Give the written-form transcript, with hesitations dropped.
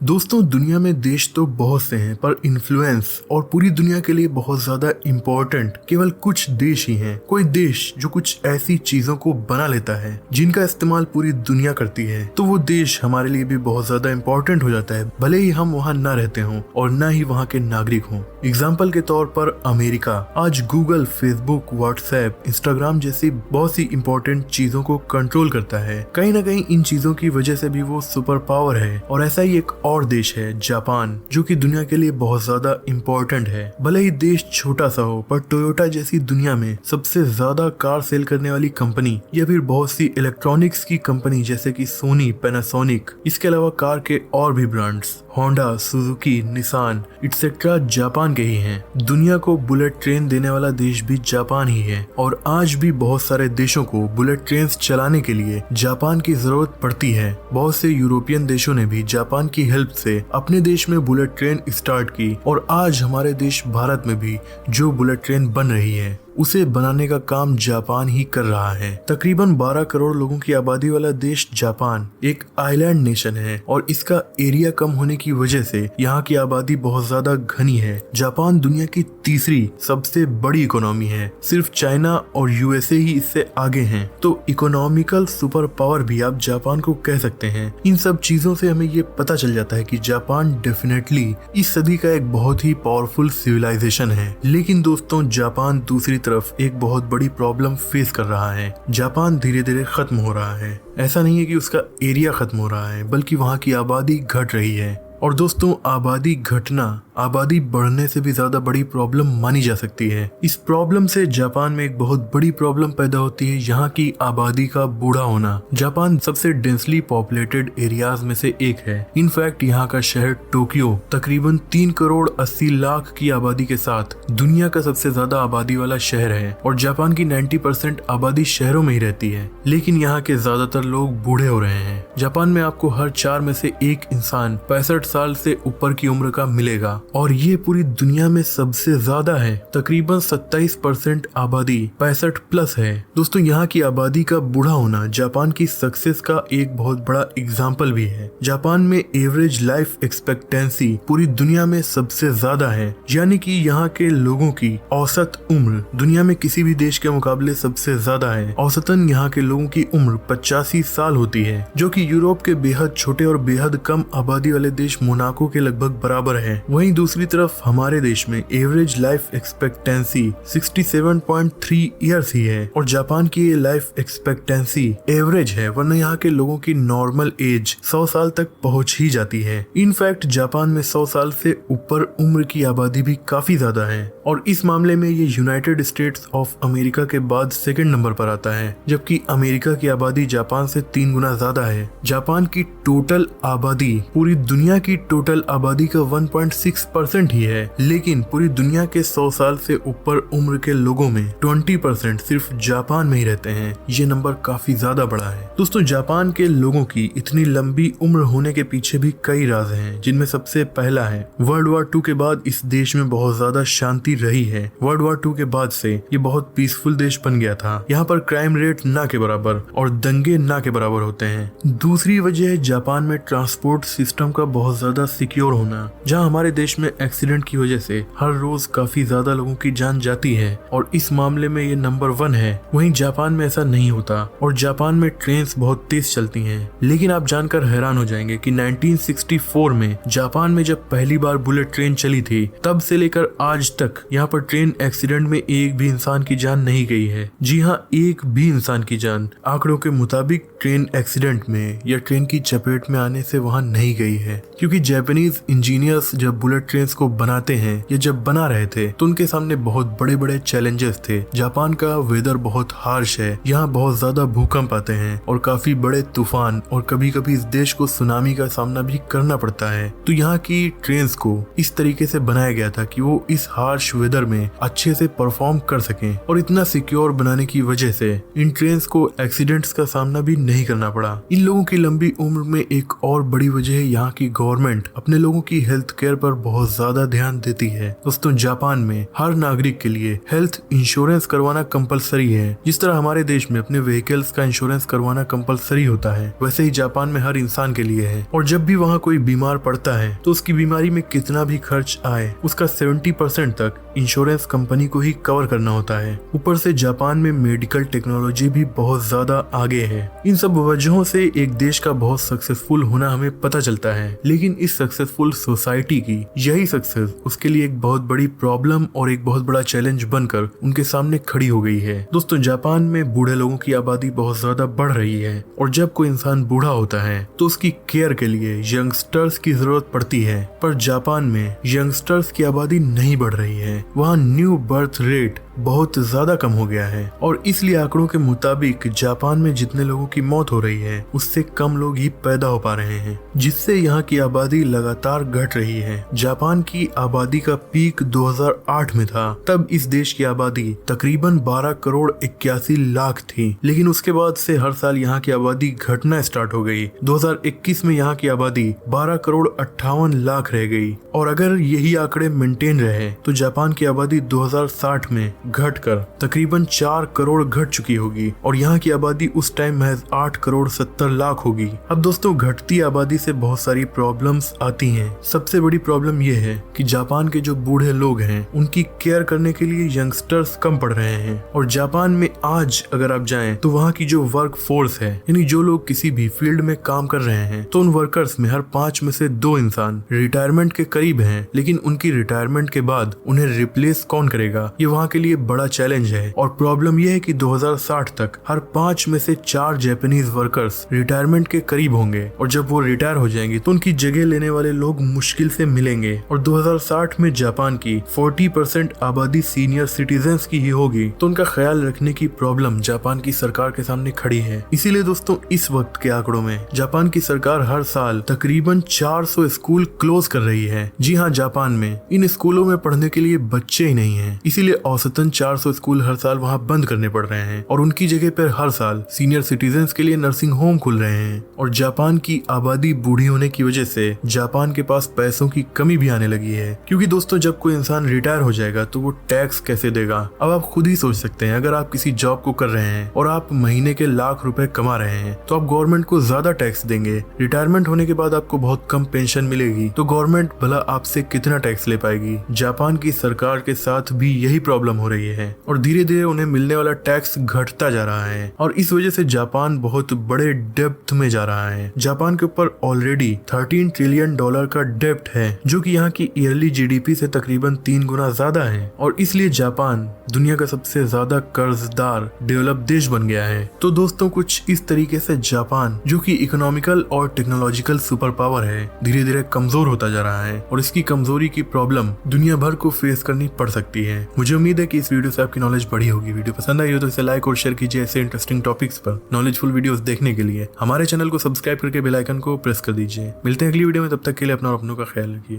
दोस्तों, दुनिया में देश तो बहुत से हैं, पर इन्फ्लुएंस और पूरी दुनिया के लिए बहुत ज्यादा इम्पोर्टेंट केवल कुछ देश ही हैं। कोई देश जो कुछ ऐसी चीजों को बना लेता है जिनका इस्तेमाल पूरी दुनिया करती है, तो वो देश हमारे लिए भी बहुत ज्यादा इम्पोर्टेंट हो जाता है, भले ही हम वहाँ न रहते हों और न ही वहाँ के नागरिक हों। एग्जाम्पल के तौर पर अमेरिका आज गूगल, फेसबुक, व्हाट्सएप, इंस्टाग्राम जैसी बहुत सी इम्पोर्टेंट चीजों को कंट्रोल करता है। कहीं ना कहीं इन चीजों की वजह से भी वो सुपर पावर है। और ऐसा ही एक और देश है जापान, जो कि दुनिया के लिए बहुत ज्यादा इम्पोर्टेंट है। भले ही देश छोटा सा हो, पर टोयोटा जैसी दुनिया में सबसे ज्यादा कार सेल करने वाली कंपनी या फिर बहुत सी इलेक्ट्रॉनिक्स की कंपनी जैसे कि सोनी, पैनासोनिक, इसके अलावा कार के और भी brands Honda, Suzuki, Nissan et cetera Japan के ही हैं। दुनिया को बुलेट ट्रेन देने वाला देश भी जापान ही है और आज भी बहुत सारे देशों को बुलेट ट्रेन चलाने के लिए जापान की जरूरत पड़ती है। बहुत से यूरोपियन देशों ने भी जापान की हेल्प से अपने देश में बुलेट ट्रेन स्टार्ट की और आज हमारे देश भारत में भी जो बुलेट ट्रेन बन रही है उसे बनाने का काम जापान ही कर रहा है। तकरीबन 12 करोड़ लोगों की आबादी वाला देश जापान एक आइलैंड नेशन है और इसका एरिया कम होने की वजह से यहाँ की आबादी बहुत ज्यादा घनी है। जापान दुनिया की तीसरी सबसे बड़ी इकोनॉमी है, सिर्फ चाइना और यूएसए ही इससे आगे हैं। तो इकोनॉमिकल सुपर पावर भी आप जापान को कह सकते हैं। इन सब चीजों से हमें ये पता चल जाता है कि जापान डेफिनेटली इस सदी का एक बहुत ही पावरफुल सिविलाइजेशन है। लेकिन दोस्तों, जापान दूसरी तरफ एक बहुत बड़ी प्रॉब्लम फेस कर रहा है। जापान धीरे धीरे खत्म हो रहा है। ऐसा नहीं है कि उसका एरिया खत्म हो रहा है, बल्कि वहाँ की आबादी घट रही है। और दोस्तों, आबादी घटना आबादी बढ़ने से भी ज्यादा बड़ी प्रॉब्लम मानी जा सकती है। इस प्रॉब्लम से जापान में एक बहुत बड़ी प्रॉब्लम पैदा होती है, यहाँ की आबादी का बूढ़ा होना। जापान सबसे डेंसली पॉपुलेटेड एरियाज में से एक है। इनफैक्ट यहाँ का शहर टोक्यो तकरीबन 3 करोड़ 80 लाख की आबादी के साथ दुनिया का सबसे ज्यादा आबादी वाला शहर है और जापान की 90% आबादी शहरों में ही रहती है। लेकिन यहाँ के ज्यादातर लोग बूढ़े हो रहे हैं। जापान में आपको हर 4 में से एक इंसान 65 साल से ऊपर की उम्र का मिलेगा और ये पूरी दुनिया में सबसे ज्यादा है। तकरीबन 27% आबादी 65 प्लस है। दोस्तों, यहाँ की आबादी का बूढ़ा होना जापान की सक्सेस का एक बहुत बड़ा एग्जाम्पल भी है। जापान में एवरेज लाइफ एक्सपेक्टेंसी पूरी दुनिया में सबसे ज्यादा है, यानी कि यहाँ के लोगों की औसत उम्र दुनिया में किसी भी देश के मुकाबले सबसे ज्यादा है। औसतन यहाँ के लोगों की उम्र 85 साल होती है, जो कि यूरोप के बेहद छोटे और बेहद कम आबादी वाले देश मोनाको के लगभग बराबर है। वहीं दूसरी तरफ हमारे देश में average life expectancy 67.3 years he है और जापान की ये लाइफ एक्सपेक्टेंसी एवरेज है, वरना यहाँ के लोगों की नॉर्मल एज 100 साल तक पहुंच ही जाती है। इनफैक्ट जापान में 100 साल से ऊपर उम्र की आबादी भी काफी ज्यादा है और इस मामले में ये यूनाइटेड स्टेट्स ऑफ अमेरिका के बाद सेकंड नंबर पर आता है, जबकि अमेरिका की आबादी जापान से 3 गुना ज्यादा है। जापान की टोटल आबादी पूरी दुनिया की टोटल आबादी का 1.6% ही है, लेकिन पूरी दुनिया के 100 साल से ऊपर उम्र के लोगों में 20% सिर्फ जापान में ही रहते हैं। ये नंबर काफी ज्यादा बड़ा है। दोस्तों, जापान के लोगों की इतनी लंबी उम्र होने के पीछे भी कई राज हैं, जिनमें सबसे पहला है वर्ल्ड वॉर 2 के बाद इस देश में बहुत ज्यादा शांति रही है। वर्ल्ड वॉर 2 के बाद से ये बहुत पीसफुल देश बन गया था। यहाँ पर क्राइम रेट ना के बराबर और दंगे ना के बराबर होते हैं। दूसरी वजह है जापान में ट्रांसपोर्ट सिस्टम का बहुत ज्यादा सिक्योर होना। जहाँ हमारे देश में एक्सीडेंट की वजह से हर रोज काफी ज्यादा लोगों की जान जाती है और इस मामले में ये नंबर 1 है। वहीं जापान में ऐसा नहीं होता और जापान में ट्रेन्स बहुत तेज चलती हैं। लेकिन आप जानकर हैरान हो जाएंगे कि 1964 में जापान में जब पहली बार बुलेट ट्रेन चली थी, तब से लेकर आज तक यहाँ पर ट्रेन एक्सीडेंट में एक भी इंसान की जान नहीं गई है। जी हाँ, एक भी इंसान की जान आंकड़ों के मुताबिक ट्रेन एक्सीडेंट में या ट्रेन की चपेट में आने से वहाँ नहीं गई है, क्योंकि जापानीज इंजीनियर्स जब बुलेट ट्रेन को बनाते हैं या जब बना रहे थे तो उनके सामने बहुत बड़े बड़े चैलेंजेस थे। जापान का वेदर बहुत हार्श है, यहाँ बहुत ज्यादा भूकंप आते हैं और काफी बड़े तूफान और कभी कभी इस देश को सुनामी का सामना भी करना पड़ता है। तो यहाँ की ट्रेन्स को इस तरीके से बनाया गया था कि वो इस हार्श वेदर में अच्छे से परफॉर्म कर सकें और इतना सिक्योर बनाने की वजह से इन ट्रेन्स को एक्सीडेंट्स का सामना भी नहीं करना पड़ा। इन लोगों की लंबी उम्र में एक और बड़ी वजह है यहाँ की गवर्नमेंट अपने लोगों की हेल्थ केयर पर बहुत ज्यादा ध्यान देती है। दोस्तों जापान में हर नागरिक के लिए हेल्थ इंश्योरेंस करवाना कंपलसरी है। जिस तरह हमारे देश में अपने व्हीकल्स का इंश्योरेंस करवाना कंपलसरी होता है, वैसे ही जापान में हर इंसान के लिए है। और जब भी वहाँ कोई बीमार पड़ता है तो उसकी बीमारी में कितना भी खर्च आए उसका 70% तक इंश्योरेंस कंपनी को ही कवर करना होता है। ऊपर से जापान में मेडिकल टेक्नोलॉजी भी बहुत ज्यादा आगे है। इन सब वजहों से एक देश का बहुत सक्सेसफुल होना हमें पता चलता है, लेकिन इस सक्सेसफुल सोसाइटी की यही सक्सेस उसके लिए एक बहुत बड़ी प्रॉब्लम और एक बहुत बड़ा चैलेंज बनकर उनके सामने खड़ी हो गई है। दोस्तों जापान में बूढ़े लोगों की आबादी बहुत ज्यादा बढ़ रही है और जब कोई इंसान बूढ़ा होता है तो उसकी केयर के लिए यंगस्टर्स की जरूरत पड़ती है। पर जापान में यंगस्टर्स की आबादी नहीं बढ़ रही है। वहाँ न्यू बर्थ रेट बहुत ज्यादा कम हो गया है और इसलिए आंकड़ों के मुताबिक जापान में जितने लोगों की मौत हो रही है उससे कम लोग ही पैदा हो पा रहे हैं, जिससे यहाँ की आबादी लगातार घट रही है। जापान की आबादी का पीक 2008 में था। तब इस देश की आबादी तकरीबन 12 करोड़ 81 लाख थी, लेकिन उसके बाद से हर साल यहाँ की आबादी घटना स्टार्ट हो गई। 2021 में यहाँ की आबादी 12 करोड़ 58 लाख रह गई और अगर यही आंकड़े मेंटेन रहे तो जापान की आबादी 2060 में घटकर तकरीबन 4 करोड़ घट चुकी होगी और यहाँ की आबादी उस टाइम महज 8 करोड़ 70 लाख होगी। अब दोस्तों घटती आबादी से बहुत सारी प्रॉब्लम्स आती हैं। सबसे बड़ी प्रॉब्लम यह है कि जापान के जो बूढ़े लोग हैं उनकी केयर करने के लिए यंगस्टर्स कम पड़ रहे हैं। और जापान में आज अगर आप जाएं तो वहाँ की जो वर्क फोर्स है, यानी जो लोग किसी भी फील्ड में काम कर रहे हैं, तो उन वर्कर्स में हर 5 में से 2 इंसान रिटायरमेंट के करीब हैं। लेकिन उनकी रिटायरमेंट के बाद उन्हें रिप्लेस कौन करेगा, ये वहाँ के लिए बड़ा चैलेंज है। और प्रॉब्लम यह है कि 2060 तक हर 5 में से 4 जापानीज वर्कर्स रिटायरमेंट के करीब होंगे और जब वो रिटायर हो जाएंगे तो उनकी जगह लेने वाले लोग मुश्किल से मिलेंगे। और 2060 में जापान की 40% आबादी सीनियर सिटीजन्स की ही होगी, तो उनका ख्याल रखने की प्रॉब्लम जापान की सरकार के सामने खड़ी है। इसीलिए दोस्तों इस वक्त के आंकड़ों में जापान की सरकार हर साल तकरीबन 400 स्कूल क्लोज कर रही है। जी हाँ, जापान में इन स्कूलों में पढ़ने के लिए बच्चे ही नहीं है, इसीलिए औसतन 400 स्कूल हर साल वहाँ बंद करने पड़ रहे हैं और उनकी जगह पर हर साल सीनियर सिटीजन्स के लिए नर्सिंग होम खुल रहे हैं। और जापान की आबादी बूढ़ी होने की वजह से जापान के पास पैसों की कमी भी आने लगी है, क्योंकि दोस्तों जब कोई इंसान रिटायर हो जाएगा तो वो टैक्स कैसे देगा। अब आप खुद ही सोच सकते हैं, अगर आप किसी जॉब को कर रहे हैं और आप महीने के लाख रुपए कमा रहे हैं तो आप गवर्नमेंट को ज्यादा टैक्स देंगे। रिटायरमेंट होने के बाद आपको बहुत कम पेंशन मिलेगी, तो गवर्नमेंट भला आपसे कितना टैक्स ले पाएगी। जापान की सरकार के साथ भी यही प्रॉब्लम हो रही है और धीरे धीरे उन्हें मिलने वाला टैक्स घटता जा रहा है और इस वजह से जापान बहुत बड़े डेब्ट में जा रहा है। जापान के ऊपर ऑलरेडी $13 ट्रिलियन का डेब्ट है, जो कि यहाँ की ईयरली जीडीपी से तकरीबन 3 गुना ज्यादा है और इसलिए जापान दुनिया का सबसे ज्यादा कर्जदार डेवलप देश बन गया है। तो दोस्तों कुछ इस तरीके से जापान, जो कि इकोनॉमिकल और टेक्नोलॉजिकल सुपर पावर है, धीरे धीरे कमजोर होता जा रहा है और इसकी कमजोरी की प्रॉब्लम दुनिया भर को फेस करनी पड़ सकती है। मुझे उम्मीद है कि इस वीडियो से आपकी नॉलेज बढ़ी होगी। वीडियो पसंद आई हो तो इसे लाइक और शेयर कीजिए। ऐसे इंटरेस्टिंग टॉपिक्स पर नॉलेजफुल वीडियोस देखने के लिए हमारे चैनल को सब्सक्राइब करके बेल आइकन को प्रेस कर दीजिए। मिलते हैं अगली वीडियो में, तब तक के लिए अपना और अपनों का ख्याल रखिए।